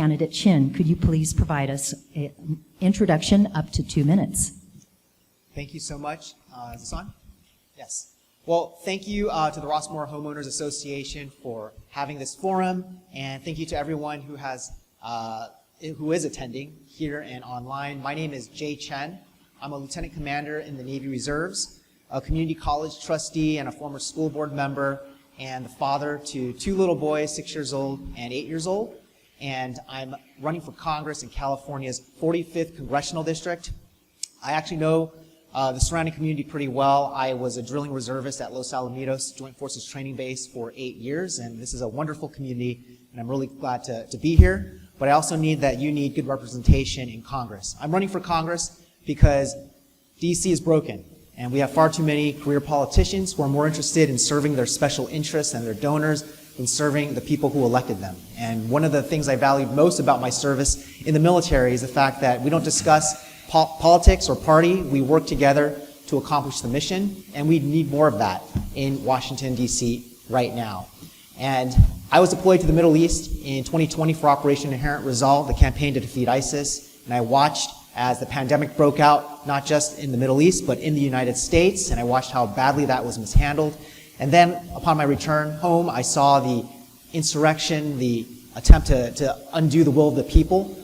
Candidate Chen, could you please provide us an introduction up to 2 minutes? Thank you so much. Is this on? Yes. Well, thank you to the Rossmoor Homeowners Association for having this forum, and thank you to everyone who is attending here and online. My name is Chen. I'm a lieutenant commander in the Navy Reserves, a community college trustee and a former school board member, and the father to 2 little boys, 6 years old and 8 years old. And I'm running for Congress in California's 45th Congressional District. I actually know the surrounding community pretty well. I was a drilling reservist at Los Alamitos Joint Forces Training Base for 8 years, and this is a wonderful community, and I'm really glad to be here. But I also need good representation in Congress. I'm running for Congress because DC is broken, and we have far too many career politicians who are more interested in serving their special interests and their donors than serving the people who elected them. And one of the things I valued most about my service in the military is the fact that we don't discuss politics or party. We work together to accomplish the mission, and we need more of that in Washington, D.C. right now. And I was deployed to the Middle East in 2020 for Operation Inherent Resolve, the campaign to defeat ISIS, and I watched as the pandemic broke out, not just in the Middle East, but in the United States, and I watched how badly that was mishandled. And then, upon my return home, I saw the insurrection, the attempt to undo the will of the people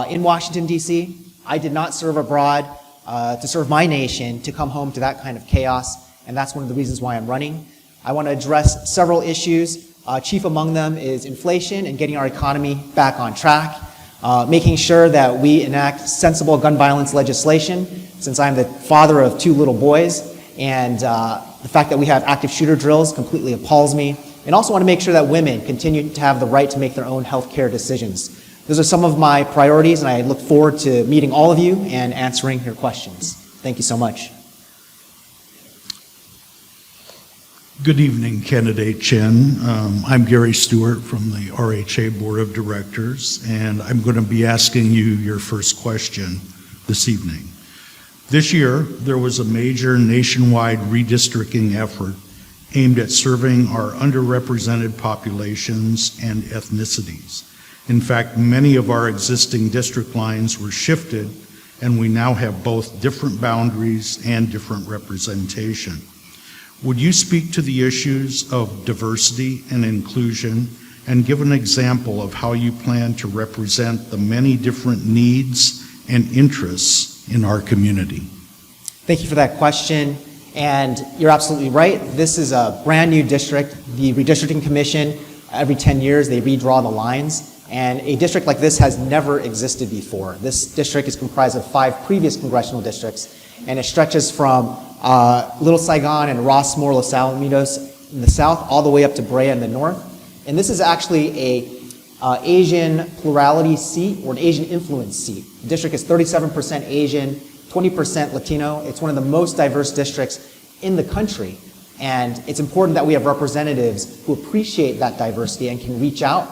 in Washington, D.C. I did not serve abroad to serve my nation, to come home to that kind of chaos, and that's one of the reasons why I'm running. I want to address several issues. Chief among them is inflation and getting our economy back on track, making sure that we enact sensible gun violence legislation, since I'm the father of 2 little boys, and the fact that we have active shooter drills completely appalls me. And also want to make sure that women continue to have the right to make their own health care decisions. Those are some of my priorities, and I look forward to meeting all of you and answering your questions. Thank you so much. Good evening, Candidate Chen. I'm Gary Stewart from the RHA Board of Directors, and I'm going to be asking you your first question this evening. This year, there was a major nationwide redistricting effort aimed at serving our underrepresented populations and ethnicities. In fact, many of our existing district lines were shifted, and we now have both different boundaries and different representation. Would you speak to the issues of diversity and inclusion and give an example of how you plan to represent the many different needs and interests in our community? Thank you for that question. And you're absolutely right. This is a brand new district. The Redistricting Commission, every 10 years, they redraw the lines. And a district like this has never existed before. This district is comprised of 5 previous congressional districts, and it stretches from Little Saigon and Rossmoor, Los Alamitos in the south, all the way up to Brea in the north. And this is actually a Asian plurality seat, or an Asian influence seat. The district is 37% Asian, 20% Latino. It's one of the most diverse districts in the country. And it's important that we have representatives who appreciate that diversity and can reach out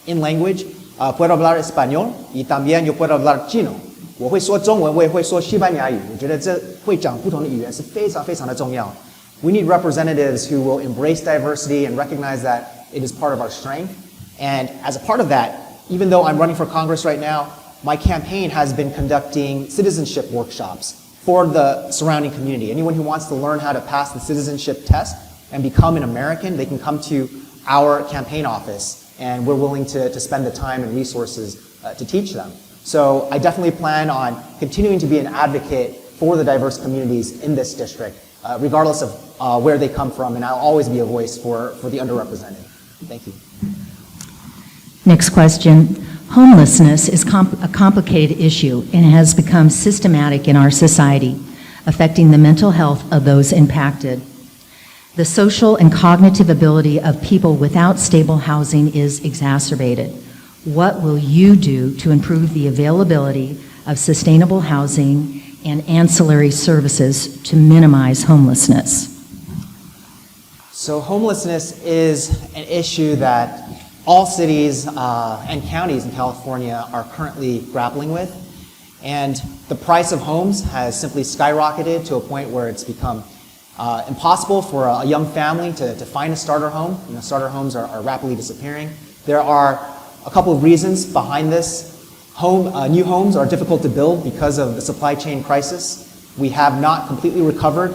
in language. Puedo hablar español y también yo puedo hablar chino. 我会说中文，我也会说西班牙语。我觉得这会讲不同的语言是非常非常的重要。We need representatives who will embrace diversity and recognize that it is part of our strength. And as a part of that, even though I'm running for Congress right now, my campaign has been conducting citizenship workshops for the surrounding community. Anyone who wants to learn how to pass the citizenship test and become an American, they can come to our campaign office, and we're willing to spend the time and resources to teach them. So I definitely plan on continuing to be an advocate for the diverse communities in this district, regardless of where they come from, and I'll always be a voice for the underrepresented. Thank you. Next question. Homelessness is a complicated issue and has become systematic in our society, affecting the mental health of those impacted. The social and cognitive ability of people without stable housing is exacerbated. What will you do to improve the availability of sustainable housing and ancillary services to minimize homelessness? So homelessness is an issue that all cities and counties in California are currently grappling with. And the price of homes has simply skyrocketed to a point where it's become impossible for a young family to find a starter home. Starter homes are rapidly disappearing. There are A couple of reasons behind this. New homes are difficult to build because of the supply chain crisis. We have not completely recovered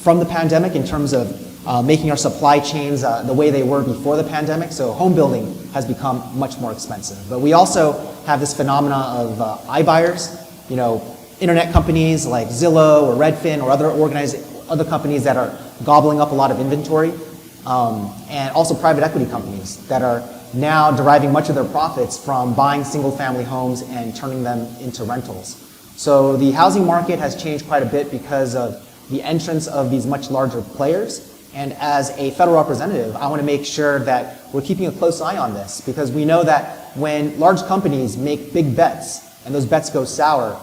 from the pandemic in terms of making our supply chains the way they were before the pandemic, so home building has become much more expensive. But we also have this phenomena of iBuyers, internet companies like Zillow or Redfin or other companies that are gobbling up a lot of inventory, and also private equity companies that are now deriving much of their profits from buying single-family homes and turning them into rentals. So the housing market has changed quite a bit because of the entrance of these much larger players. And as a federal representative, I want to make sure that we're keeping a close eye on this, because we know that when large companies make big bets and those bets go sour,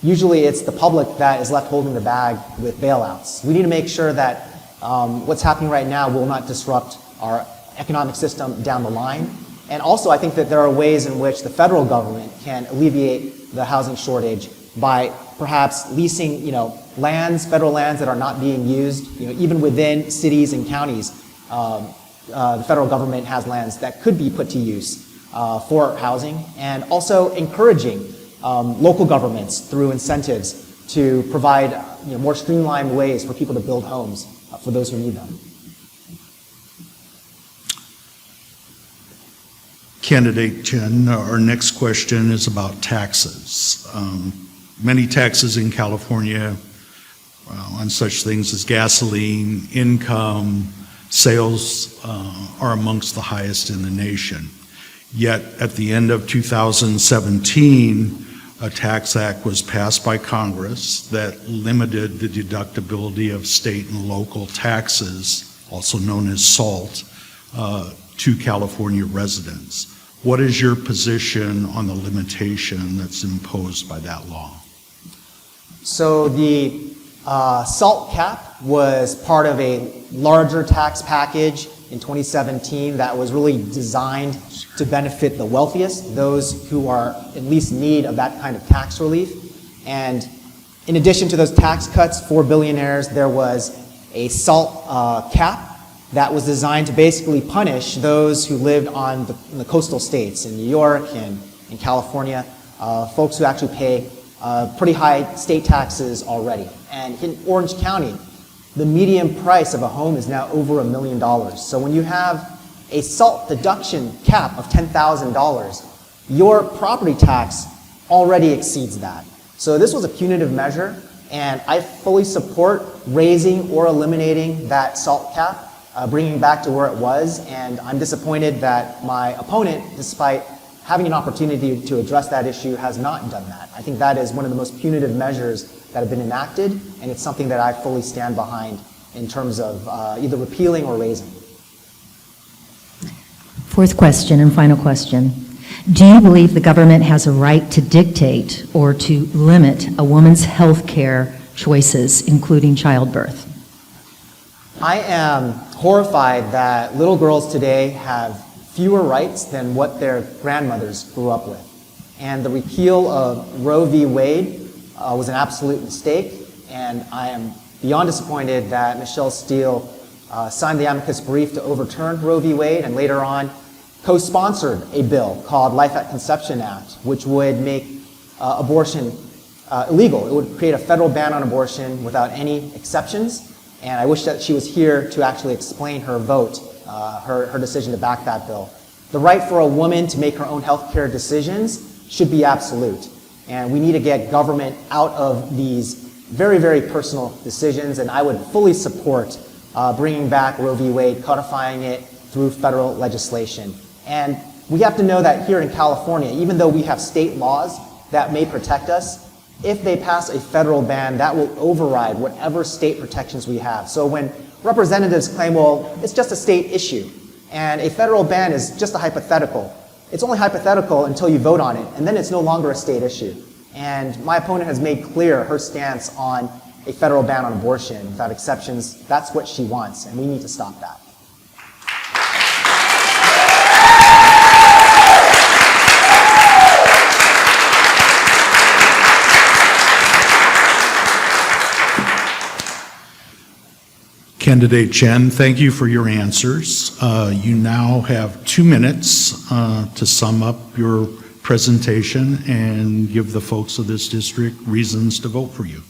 usually it's the public that is left holding the bag with bailouts. We need to make sure that what's happening right now will not disrupt our economic system down the line. And also, I think that there are ways in which the federal government can alleviate the housing shortage by perhaps leasing, federal lands that are not being used. Even within cities and counties, the federal government has lands that could be put to use for housing, and also encouraging local governments through incentives to provide more streamlined ways for people to build homes for those who need them. Candidate Chen, our next question is about taxes. Many taxes in California on such things as gasoline, income, sales are amongst the highest in the nation. Yet at the end of 2017, a tax act was passed by Congress that limited the deductibility of state and local taxes, also known as SALT, to California residents. What is your position on the limitation that's imposed by that law? So the SALT cap was part of a larger tax package in 2017 that was really designed to benefit the wealthiest, those who are in least need of that kind of tax relief. And in addition to those tax cuts for billionaires, there was a SALT cap that was designed to basically punish those who lived in the coastal states, in New York and in California, folks who actually pay pretty high state taxes already. And in Orange County, the median price of a home is now over $1 million. So when you have a SALT deduction cap of $10,000, your property tax already exceeds that. So this was a punitive measure, and I fully support raising or eliminating that SALT cap, bringing back to where it was, and I'm disappointed that my opponent, despite having an opportunity to address that issue, has not done that. I think that is one of the most punitive measures that have been enacted, and it's something that I fully stand behind in terms of either repealing or raising. Fourth question and final question. Do you believe the government has a right to dictate or to limit a woman's health care choices, including childbirth? I am horrified that little girls today have fewer rights than what their grandmothers grew up with. And the repeal of Roe v. Wade was an absolute mistake, and I am beyond disappointed that Michelle Steele signed the amicus brief to overturn Roe v. Wade, and later on co-sponsored a bill called Life at Conception Act, which would make abortion illegal. It would create a federal ban on abortion without any exceptions, and I wish that she was here to actually explain her vote, her decision to back that bill. The right for a woman to make her own health care decisions should be absolute, and we need to get government out of these very, very personal decisions, and I would fully support bringing back Roe v. Wade, codifying it through federal legislation. And we have to know that here in California, even though we have state laws that may protect us, if they pass a federal ban, that will override whatever state protections we have. So when representatives claim, well, it's just a state issue, and a federal ban is just a hypothetical, it's only hypothetical until you vote on it, and then it's no longer a state issue. And my opponent has made clear her stance on a federal ban on abortion without exceptions. That's what she wants, and we need to stop that. Candidate Chen, thank you for your answers. You now have 2 minutes to sum up your presentation and give the folks of this district reasons to vote for you.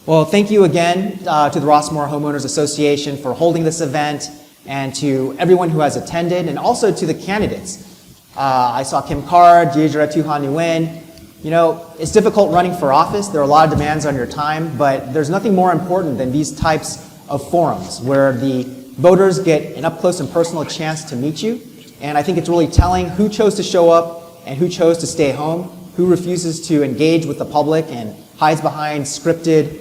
Well, thank you again to the Rossmoor Homeowners Association for holding this event, and to everyone who has attended, and also to the candidates. I saw Kim Carr, Deidre Tuhan Nguyen. You know, it's difficult running for office. There are a lot of demands on your time, but there's nothing more important than these types of forums where the voters get an up-close and personal chance to meet you. And I think it's really telling who chose to show up and who chose to stay home, who refuses to engage with the public and hides behind scripted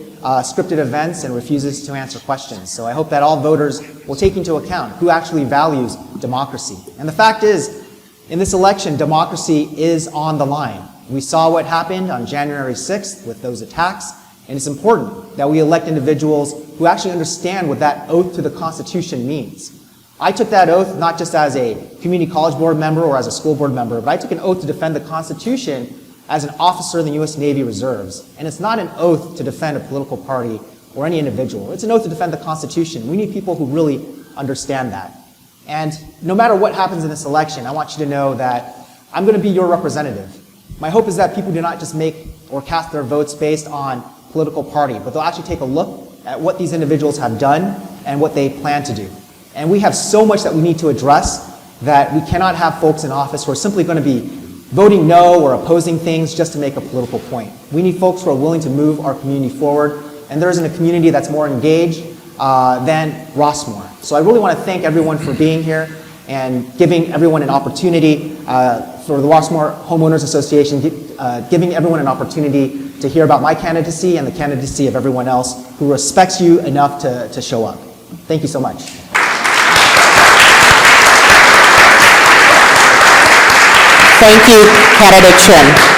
events and refuses to answer questions. So I hope that all voters will take into account who actually values democracy. And the fact is, in this election, democracy is on the line. We saw what happened on January 6th with those attacks, and it's important that we elect individuals who actually understand what that oath to the Constitution means. I took that oath not just as a community college board member or as a school board member, but I took an oath to defend the Constitution as an officer in the U.S. Navy Reserves. And it's not an oath to defend a political party or any individual. It's an oath to defend the Constitution. We need people who really understand that. And no matter what happens in this election, I want you to know that I'm going to be your representative. My hope is that people do not just make or cast their votes based on political party, but they'll actually take a look at what these individuals have done and what they plan to do. And we have so much that we need to address that we cannot have folks in office who are simply going to be voting no or opposing things just to make a political point. We need folks who are willing to move our community forward, and there isn't a community that's more engaged than Rossmoor. So I really want to thank everyone for being here and giving everyone an opportunity for the Rossmoor Homeowners Association, giving everyone an opportunity to hear about my candidacy and the candidacy of everyone else who respects you enough to show up. Thank you so much. Thank you, Candidate Chen.